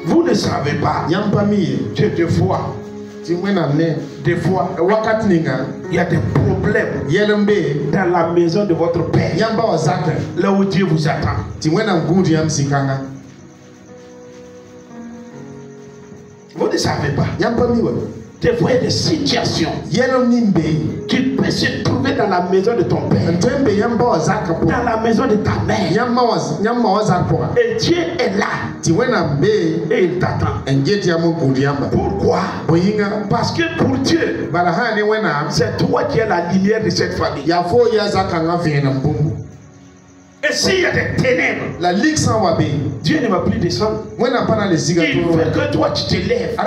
Vous ne savez pas. Que des fois, il y a des problèmes dans la maison de votre père. Là où Dieu vous attend. Vous ne savez pas. Des fois, il y a des situations qui peuvent se trouver dans la maison de ton père, dans la maison de ta mère. Et Dieu est là. Et il t'attend. Pourquoi? Parce que pour Dieu, c'est toi qui es la lumière de cette famille. Et s'il y a des ténèbres, Dieu ne va plus descendre. Il veut que toi tu te lèves et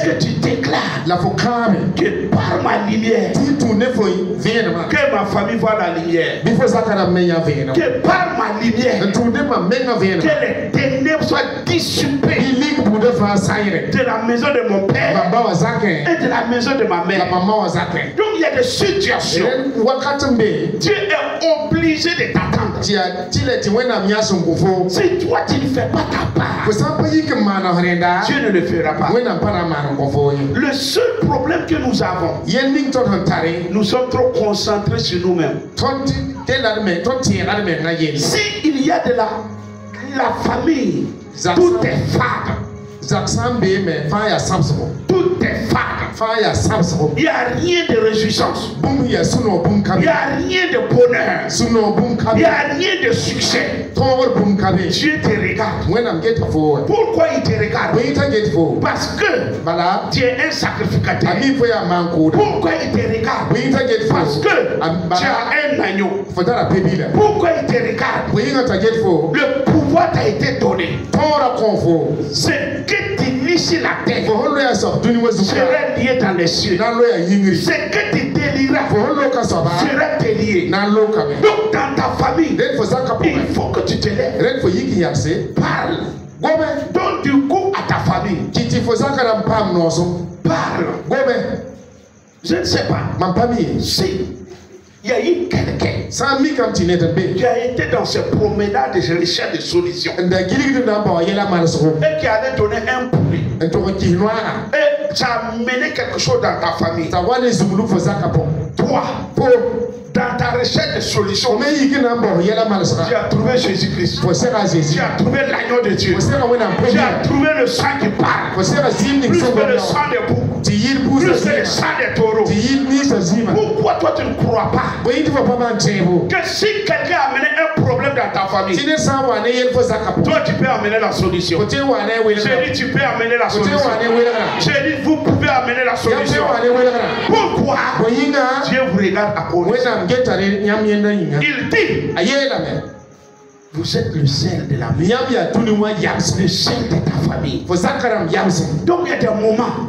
que tu déclares que par ma lumière, que ma famille voit la lumière, que par ma lumière, que les ténèbres soient dissipées de la maison de mon père et de la maison de ma mère. Donc il y a des situations, Dieu est obligé de t'attendre. Si toi tu ne fais pas ta part, Dieu ne le fera pas. Le seul problème que nous avons, nous sommes trop concentrés sur nous-mêmes. Si il y a de la famille, tout est fade. Tout est fade. Il n'y a rien de réjouissance. Il n'y a rien de bonheur. Il n'y a rien de succès. Dieu te regarde. Pourquoi il te regarde? Parce que tu es un sacrificateur. Pourquoi il te regarde? Parce que tu as un agneau. Pourquoi il te regarde? Le pouvoir t'a été donné. C'est que tu lis sur la terre serait lié dans les cieux. C'est que tu délieras serait délié. Donc dans ta famille, il faut que tu te lèves. Parle. Donne du goût à ta famille. Parle. Je ne sais pas. Si il y a eu quelqu'un qui a été dans ce promenade de recherche de solutions et qui allait donner un poulet et ça a mené quelque chose dans ta famille. Toi, dans ta recherche de solutions, tu as trouvé Jésus-Christ. Tu as trouvé l'agneau de Dieu. Tu as trouvé le sang qui parle. Plus que le sang des boucs. Plus que le sang des taureaux. Pourquoi toi tu ne crois pas que si quelqu'un a amené un problème dans ta famille, toi tu peux amener la solution? J'ai dit tu peux amener la solution. J'ai dit vous pouvez amener la solution. Pourquoi? Dieu vous regarde à cause. Il dit vous êtes le sel de la maison, le sel de ta famille. Donc il y a des moments,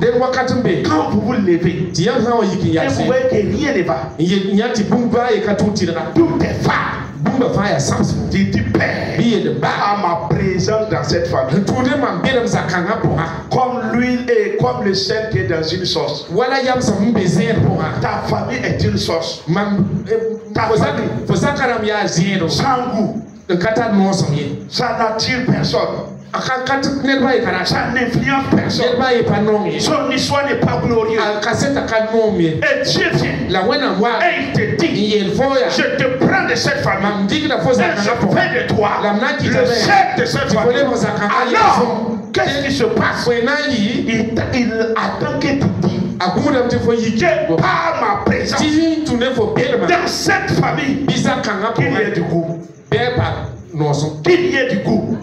quand vous vous levez, et vous voyez que rien ne va, tout est fade. Tu dis Père, à ma présence dans cette famille, comme l'huile et comme le sel qui est dans une sauce, ta famille est une sauce. Ta famille sans goût, ça n'attire personne. Ça n'influence personne. Son histoire n'est pas glorieuse. Et Dieu vient et il te dit, je te prends de cette famille et je fais de toi le chef de cette famille. Alors, qu'est-ce qui se passe? Il attend que tu dis que par ma présence dans cette famille, qu'il y ait du goût. Qu'il y ait du goût.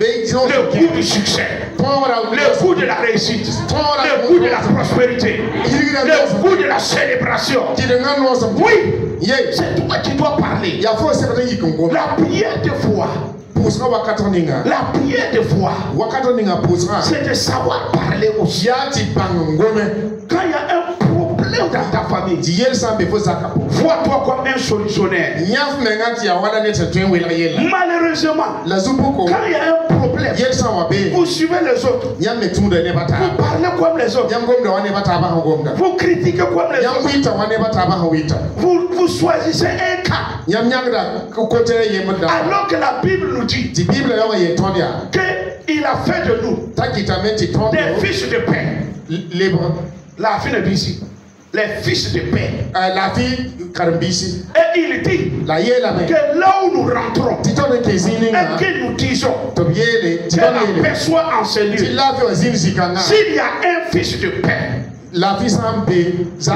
Le goût du succès, le goût de la réussite, le goût de la prospérité, le goût de la célébration. Oui, c'est toi qui dois parler. La prière de foi, la prière de foi, c'est de savoir parler aussi. Quand il y a un problème dans ta famille, vois-toi comme un solutionnaire. Malheureusement, quand il y a un problème, vous suivez les autres, vous parlez comme les autres, vous critiquez comme les autres, vous choisissez un cas, alors que la Bible nous dit qu'il il a fait de nous des fils de paix. La fille de ici. Les fils de paix. La fille Karambisi. Et il dit que là où nous rentrons et que nous disons que la paix soit en ces lieux. S'il y a un fils de paix, la fille Zambé, s'il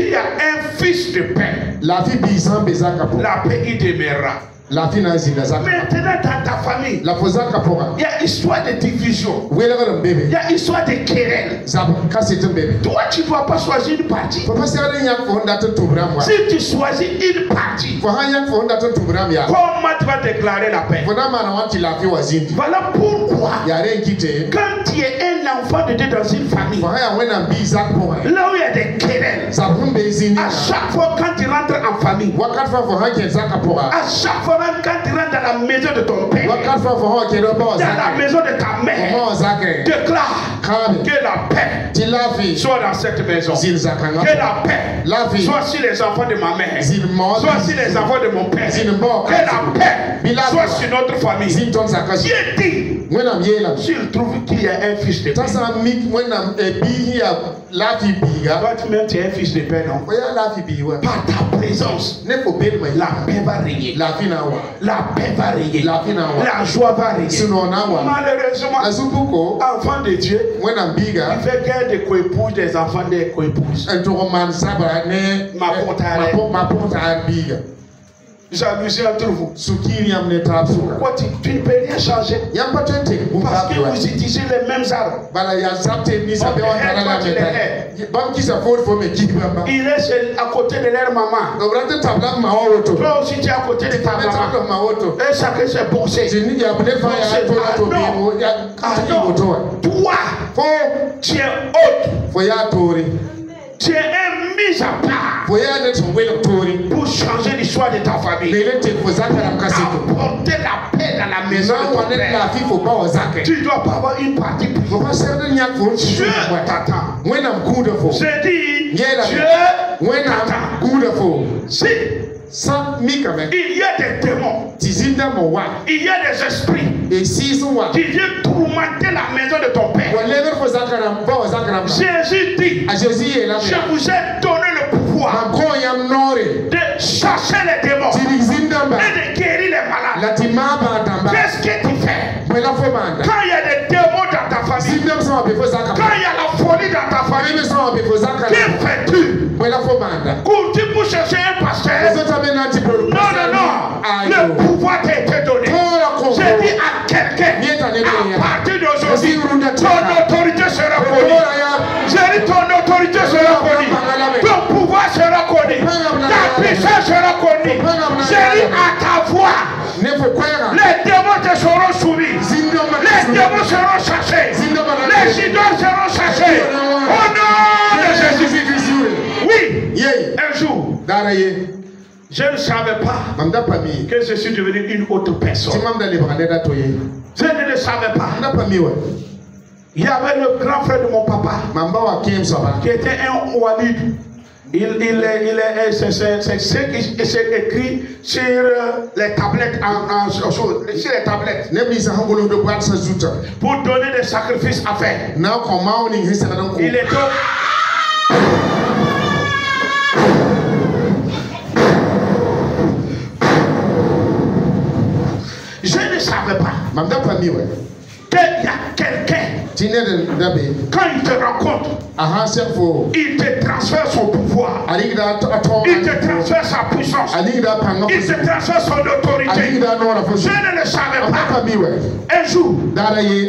y a un fils de paix, la fille Bizambé Zakapo, la paix y demeurera. La fille maintenant dans ta famille, il y a histoire de division, il y a histoire de querelle. Toi tu ne dois pas choisir une partie. Si tu choisis une partie, comment tu vas déclarer la paix? Voilà pourquoi quand tu es un enfant de Dieu dans une famille, là où il y a des querelles, à chaque fois quand tu rentres en famille, à chaque fois quand tu rentres dans la maison de ton père, dans la maison de ta mère, déclare que la paix soit dans cette maison, que la paix soit sur les enfants de ma mère, soit sur les enfants de mon père, que la paix soit sur notre famille. Dieu dit, s'il trouve qu'il y a un fils de paix, toi-même tu es un fils de paix, non? Par ta présence, la paix va régner. La paix va régner. La joie va régner. Malheureusement, enfant de Dieu, il fait guerre des coépouses, des enfants des coépouses. Jalousie entre vous. Pourquoi tu ne peux rien changer? Parce que vous utilisez les mêmes armes. Il est à côté de leur maman. Toi aussi tu es à côté de ta maman. Et chacun s'est bossé. Toi, tu es autre. Tu es un mis à part pour changer l'histoire de ta famille. Apporter la paix dans la maison de ton père. Tu ne dois pas avoir une partie plus. Dieu t'attend. Je dis, Dieu t'attend. Si il y a des démons, il y a des esprits qui viennent tourmenter la maison de ton père. Jésus dit, je vous ai donné le pouvoir de chasser les démons et de guérir les malades. Qu'est-ce que tu fais quand il y a des démons dans ta famille, quand il y a la folie dans ta famille? Que fais-tu? Cours-tu pour chercher un pasteur? Non. Le pouvoir t'a été donné. J'ai dit à quelqu'un, à partir d'aujourd'hui, ton autorité sera connue. J'ai dit ton autorité sera connue. Ton pouvoir sera connu. Ta puissance sera connue. J'ai dit à ta voix, les démons te seront soumis. Les démons seront chassés. Les idoles seront chassés. Au nom de Jésus-Christ. Oui, un jour, je ne savais pas que je suis devenu une autre personne. Je ne le savais pas. Il y avait le grand frère de mon papa qui était un Walid. C'est ce qui s'est écrit sur les tablettes, sur les tablettes, pour donner des sacrifices à faire. Il est je ne savais pas qu'il y a quelqu'un, quand il te rencontre, il te transfère son pouvoir, il te transfère sa puissance, il te transfère son autorité. Je ne le savais pas. Un jour,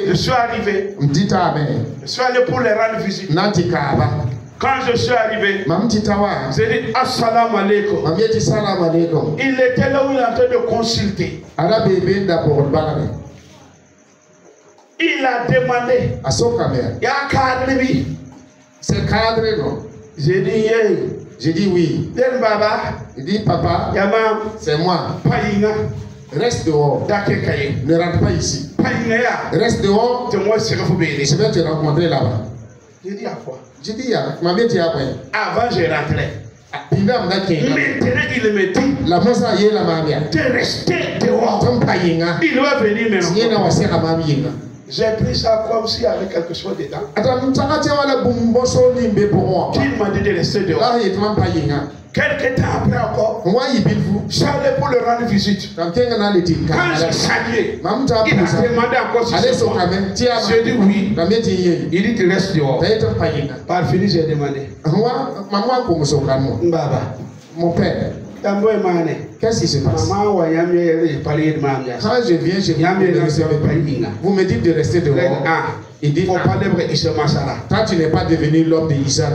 je suis arrivé, je suis allé pour les rendre visite. Quand je suis arrivé, j'ai dit assalamu alaikum. Il était là où il est en train de consulter. Il a demandé, il y a un cadre. C'est cadre, non? J'ai dit, j'ai dit oui. Baba. Il dit papa, c'est moi. Reste dehors. Ne rentre pas ici. Reste dehors. Je vais te rencontrer là-bas. J'ai dit à quoi? J'ai dit, ma mère dit après. Avant, je rentrais. Maintenant il me dit la mosa ye la mamia de rester dehors. Il va venir maintenant. J'ai pris ça comme s'il y avait quelque chose dedans. Il m'a dit de rester dehors. Quelques temps après encore, j'allais pour le rendre visite. Quand je saluais, il a demandé encore si c'est moi. J'ai dit oui. Il dit tu restes dehors. Par fini, j'ai demandé. Baba, mon père, qu'est-ce qui se passe? Quand je viens, vous me dites de rester dehors. Il dit, toi tu n'es pas devenu l'homme de Isaac.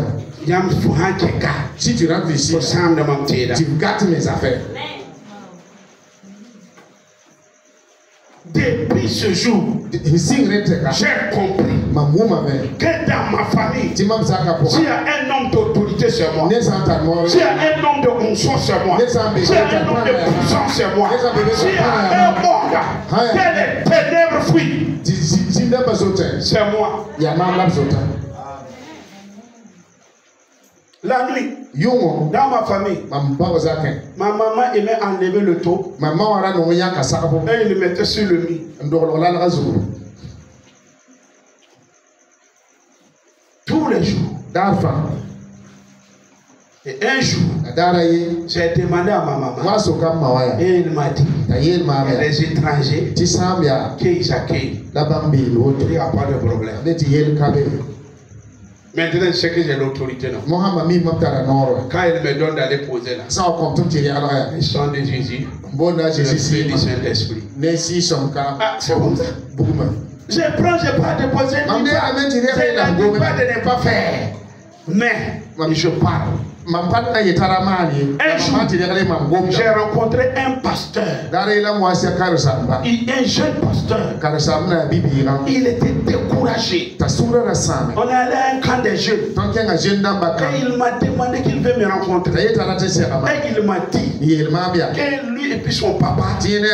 Si tu rentres ici, tu gâtes mes affaires. Depuis ce jour, j'ai compris que dans ma famille, s'il y a un homme d'autorité sur moi, s'il y a un homme de conscience sur moi, s'il y a un homme de puissance sur moi, s'il y a un monde que les ténèbres fuient, c'est moi. La nuit, dans ma famille, ma maman aimait enlever le taux et il le mettait sur le lit. Tous les jours. Et un jour, j'ai demandé à ma maman et il m'a dit il y a des étrangers qu'ils accueillent. Il n'y a pas de problème. Maintenant, je sais que j'ai l'autorité. Quand il me donne d'aller poser là, ils sont de Jésus. Jésus, du Saint-Esprit. C'est comme ça. Je prends, je pas déposer. Je ne dis pas de ne pas faire. Mais je parle. Un jour, j'ai rencontré un pasteur. Un jeune pasteur. Il était découragé. On est allé à un camp des jeunes. Et il m'a demandé qu'il veut me rencontrer. Et il m'a dit que lui et puis son papa, il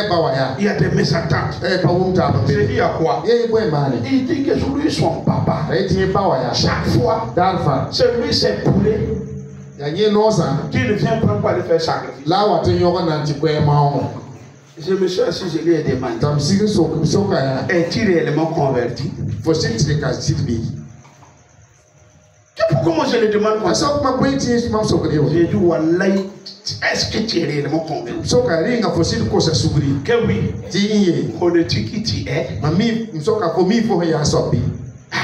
y a des mésattentes. J'ai dit à quoi? Il dit que lui, son papa, chaque fois, celui c'est poulet. Qui ne vient prendre pour aller faire sacrifice. Je me suis assis, je lui ai demandé. Est-il réellement converti? Pourquoi moi je le demande comme ça? J'ai dit, Wallahi, est-ce que tu es réellement converti? Que oui. Connais-tu qui tu es?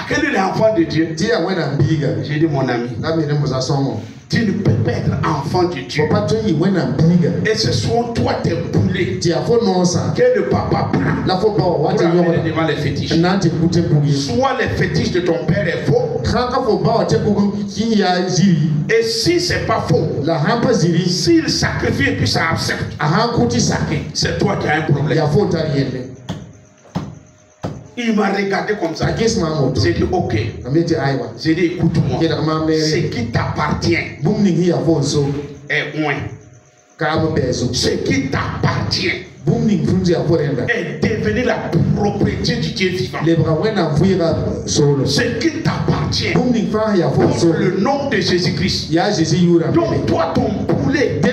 Quel est l'enfant de Dieu? J'ai dit, mon ami, tu ne peux pas être enfant de Dieu. Et ce sont toi tes boulets que le papa prend pour amener devant les fétiches. Soit les fétiches de ton père est faux. Et si c'est pas faux, s'il sacrifie et puis ça accepte, c'est toi qui as un problème. Il m'a regardé comme ça. J'ai dit ok. J'ai dit écoute-moi. Ce qui t'appartient est loin. Ce qui t'appartient est devenu la propriété du Dieu vivant. Ce qui t'appartient porte le nom de Jésus-Christ. Donc toi ton poulet ne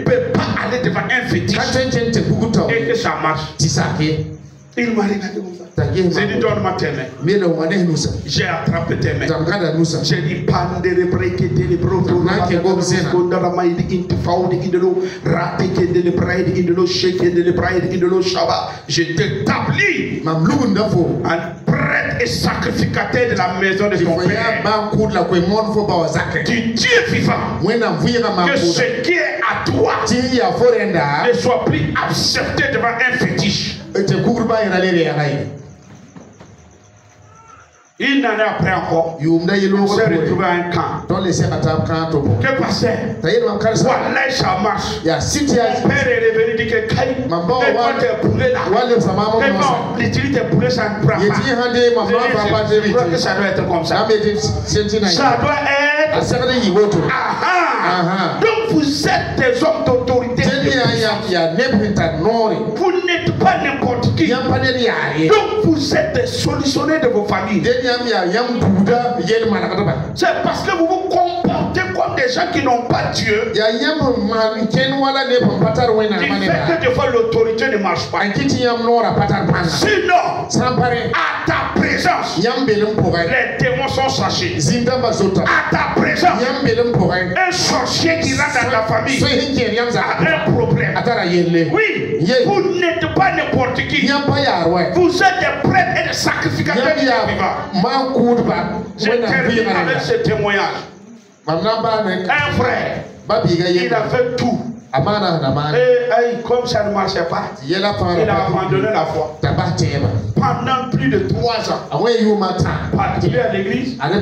peut pas aller devant un fétiche et que ça marche. Il m'a regardé comme ça. J'ai dit donne-moi tes mains. J'ai attrapé tes mains. J'ai dit pandere breke de lebroto gondara maïd intifaud indelo rate ke de lebraid indelo sheke de lebraid indelo shaba. Je t'établis un prêtre et sacrificateur de la maison de ton père. Du Dieu vivant. Que ce qui est à toi ne soit plus accepté devant un fétiche. Une année après encore, on s'est retrouvé à un camp. Que passait? Voilà, ça marche. Mon père est revenu dire que et quand t'es boulé là, et quand l'utilité boulé, ça ne prend pas. Je crois que ça doit être comme ça. Ça doit être. Donc vous êtes des hommes d'autorité. Vous n'êtes pas n'importe qui. Donc vous êtes des solutionnés de vos familles. C'est parce que vous vous comportez comme des gens qui n'ont pas Dieu, il fait que des fois l'autorité ne marche pas. Sinon, à ta présence, les démons sont sachés. À ta présence, un sorcier qui rentre dans ta famille a un problème. Oui, vous n'êtes pas n'importe qui. Vous êtes des prêtres et des sacrificateurs vivants. Je termine avec ce témoignage. Un frère, il a fait tout. Et comme ça ne marchait pas, il a abandonné la foi. Pendant plus de 3 ans, parti à l'église, il ne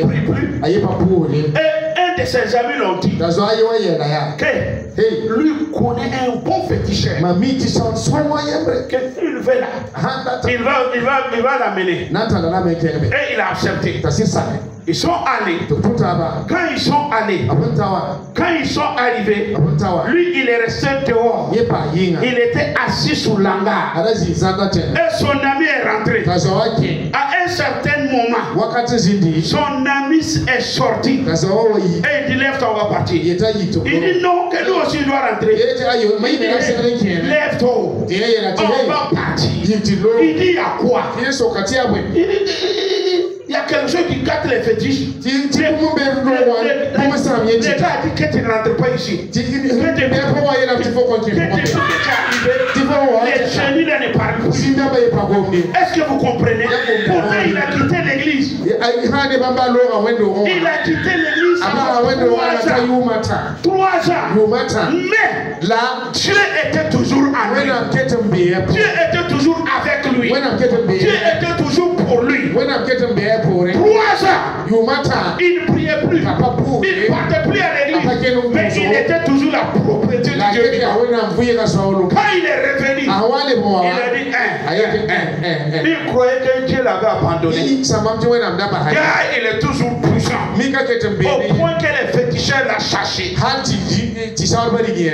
prie plus. Et un de ses amis l'ont dit que lui connaît un bon féticheur. Qu'il veut là. Il va l'amener. Et il a accepté. Ils sont allés. Quand ils sont arrivés, lui il est resté dehors. Il était assis sous l'hangar. Et son ami est rentré. À un certain moment, son ami est sorti. Et il dit lève-toi, on va partir. Il dit non, que nous aussi doit rentrer. Il dit lève-toi, on va partir. Il dit il y a quoi? Il y a quelque chose qui gâte les fétiches. Les gars disent que tu ne rentres pas ici. Les génies là ne parlent plus. Est-ce que vous comprenez? Pourtant il a quitté l'église. Il a quitté l'église pour 3 ans. Mais là, Dieu était toujours avec lui. Dieu était toujours avec lui. Dieu était toujours pour lui. 3 ans, il ne priait plus, il ne partait plus à l'église, mais il était toujours la propriété de Dieu. Quand il est revenu, il a dit il croyait que Dieu l'avait abandonné. Car il est toujours puissant, au point que les féticheurs l'ont cherché.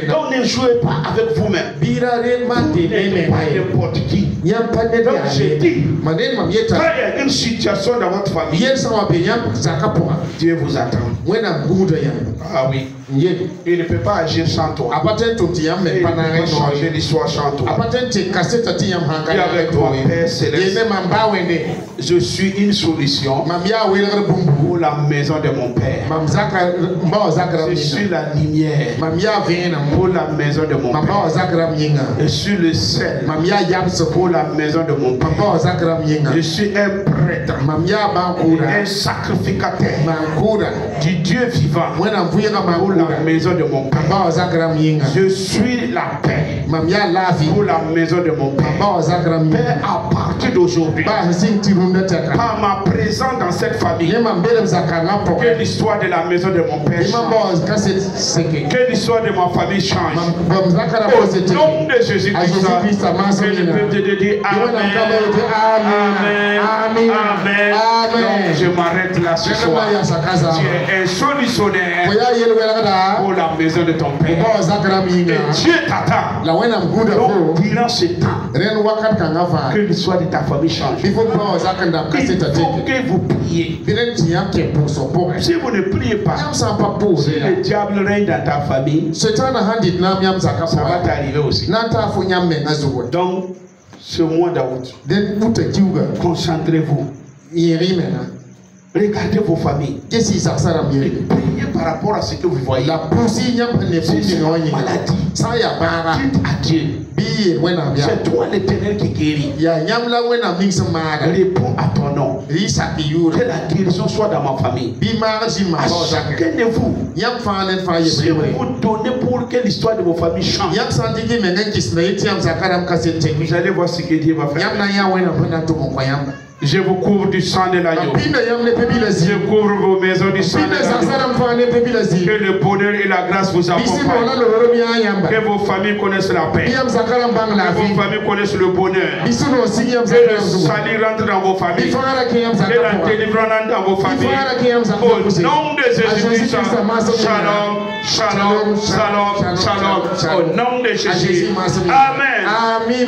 Donc ne jouez pas avec vous-même. Vous n'êtes pas n'importe qui. Donc j'ai dit, quand il y a une situation dans votre famille, Dieu vous attend. Ah oui. Il ne peut pas agir sans toi. Il ne peut pas changer l'histoire sans toi. Et avec toi, Père Céleste, je suis une solution pour la maison de mon Père. Je suis la lumière pour la maison de mon Père. Je suis le sel pour la maison de mon Père. Je suis un prêtre, un sacrificateur du Dieu vivant pour la maison de mon Père. Je suis la paix pour la maison de mon Père. Père, à partir d'aujourd'hui, par ma présence dans cette famille, que l'histoire de la maison de mon Père change. Que l'histoire de ma famille change. Au nom de Jésus-Christ, que le peuple de Dieu dit Amen. Amen. Amen. Donc je m'arrête là ce soir. Tu es un solutionnaire pour la maison de ton Père. Et Dieu t'attend. Donc durant ce temps, que l'histoire de ta famille change. Il faut que vous priez. Si vous ne priez pas, si le diable règne dans ta famille, ça va t'arriver aussi. Donc ce mois d'août, concentrez-vous. Regardez vos familles. Priez par rapport à ce que vous voyez. Si c'est une maladie, dites à Dieu. C'est toi l'Éternel qui guérit. Réponds à ton nom. Que la guérison soit dans ma famille. À chacun de vous, si vous donnez pour que l'histoire de vos familles change, vous allez voir ce que Dieu va faire. Je vous couvre du sang de l'agneau. Je couvre vos maisons du sang de l'agneau. Que le bonheur et la grâce vous accompagnent. Que vos familles connaissent la paix. Que vos familles connaissent le bonheur. Que le salut rentre dans vos familles. Que la délivrance entre dans vos familles. Au nom de Jésus-Christ. Shalom, shalom, shalom, shalom. Au nom de Jésus. Amen. Amen.